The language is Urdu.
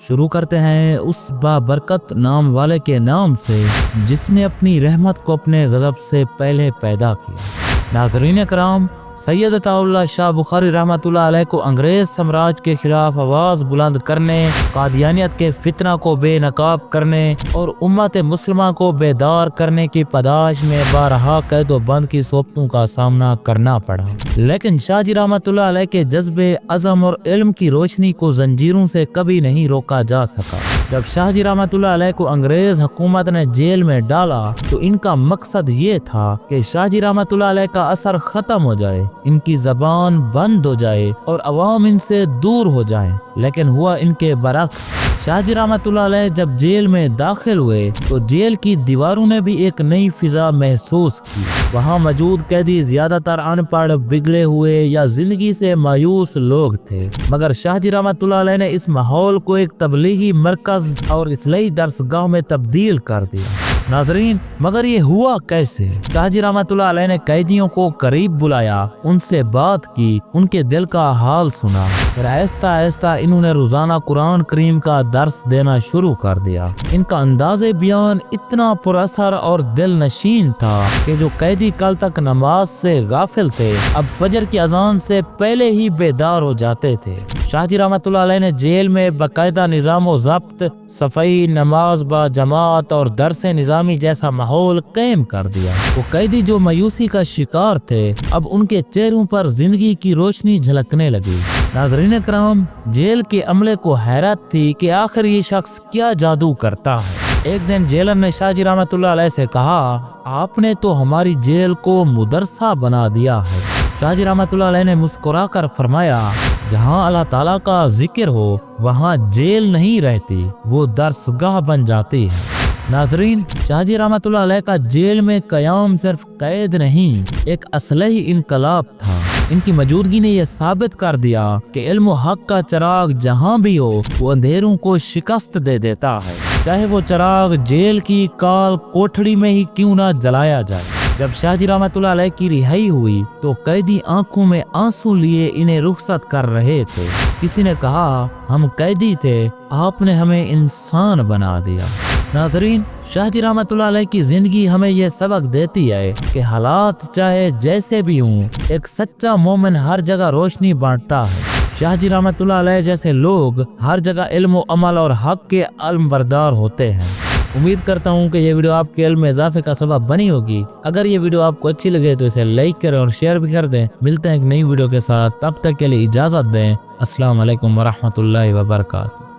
شروع کرتے ہیں اس بابرکت نام والے کے نام سے جس نے اپنی رحمت کو اپنے غضب سے پہلے پیدا کیا۔ ناظرین کرام، سید عطا اللہ شاہ بخاری رحمۃ اللہ علیہ کو انگریز سامراج کے خلاف آواز بلند کرنے، قادیانیت کے فتنہ کو بے نقاب کرنے اور امت مسلمہ کو بیدار کرنے کی پاداش میں بارہا قید و بند کی صحبتوں کا سامنا کرنا پڑا، لیکن شاہ جی رحمۃ اللہ علیہ کے جذبے، عزم اور علم کی روشنی کو زنجیروں سے کبھی نہیں روکا جا سکا۔ جب شاہ جی رحمۃ اللہ علیہ کو انگریز حکومت نے جیل میں ڈالا تو ان کا مقصد یہ تھا کہ شاہ جی رحمۃ اللہ علیہ کا اثر ختم ہو جائے، ان کی زبان بند ہو جائے اور عوام ان سے دور ہو جائیں، لیکن ہوا ان کے برعکس۔ شاہ جی رحمۃ اللہ علیہ جب جیل میں داخل ہوئے تو جیل کی دیواروں نے بھی ایک نئی فضا محسوس کی۔ وہاں موجود قیدی زیادہ تر ان پڑھ، بگڑے ہوئے یا زندگی سے مایوس لوگ تھے، مگر شاہ جی رحمۃ اللہ علیہ نے اس ماحول کو ایک تبلیغی مرکز اور اصلاحی درسگاہ میں تبدیل کر دیا۔ ناظرین، مگر یہ ہوا کیسے؟ شاہ جی رحمۃ اللہ علیہ نے قیدیوں کو قریب بلایا، ان سے بات کی، ان کے دل کا حال سنا، پھر آہستہ آہستہ انہوں نے روزانہ قرآن کریم کا درس دینا شروع کر دیا۔ ان کا انداز بیان اتنا پر اثر اور دل نشین تھا کہ جو قیدی کل تک نماز سے غافل تھے اب فجر کی اذان سے پہلے ہی بیدار ہو جاتے تھے۔ شاہ جی رحمۃ اللہ علیہ نے جیل میں باقاعدہ نظام و ضبط، صفائی، نماز با جماعت اور درس نظامی جیسا ماحول قائم کر دیا۔ وہ قیدی جو مایوسی کا شکار تھے اب ان کے چہروں پر زندگی کی روشنی جھلکنے لگی۔ ناظرین کرام، جیل کے عملے کو حیرت تھی کہ آخر یہ شخص کیا جادو کرتا ہے۔ ایک دن جیلر نے شاہ جی رحمۃ اللہ علیہ سے کہا، آپ نے تو ہماری جیل کو مدرسہ بنا دیا ہے۔ شاہ جی رحمۃ اللہ علیہ نے مسکرا کر فرمایا، جہاں اللہ تعالیٰ کا ذکر ہو وہاں جیل نہیں رہتی، وہ درسگاہ بن جاتی ہے۔ ناظرین، شاہ جی رحمۃ اللہ علیہ کا جیل میں قیام صرف قید نہیں، ایک اصلاحی انقلاب تھا۔ ان کی موجودگی نے یہ ثابت کر دیا کہ علم و حق کا چراغ جہاں بھی ہو وہ اندھیروں کو شکست دے دیتا ہے، چاہے وہ چراغ جیل کی کال کوٹھڑی میں ہی کیوں نہ جلایا جائے۔ جب شاہ جی رحمۃ اللہ علیہ کی رہائی ہوئی تو قیدی آنکھوں میں آنسو لیے انہیں رخصت کر رہے تھے۔ کسی نے کہا، ہم قیدی تھے، آپ نے ہمیں انسان بنا دیا۔ ناظرین، شاہ جی رحمۃ اللہ علیہ کی زندگی ہمیں یہ سبق دیتی ہے کہ حالات چاہے جیسے بھی ہوں، ایک سچا مومن ہر جگہ روشنی بانٹتا ہے۔ شاہ جی رحمۃ اللہ علیہ جیسے لوگ ہر جگہ علم و عمل اور حق کے علم بردار ہوتے ہیں۔ امید کرتا ہوں کہ یہ ویڈیو آپ کے علم میں اضافے کا سبب بنی ہوگی۔ اگر یہ ویڈیو آپ کو اچھی لگے تو اسے لائک کریں اور شیئر بھی کر دیں۔ ملتے ہیں ایک نئی ویڈیو کے ساتھ، تب تک کے لیے اجازت دیں۔ السلام علیکم ورحمۃ اللہ وبرکاتہ۔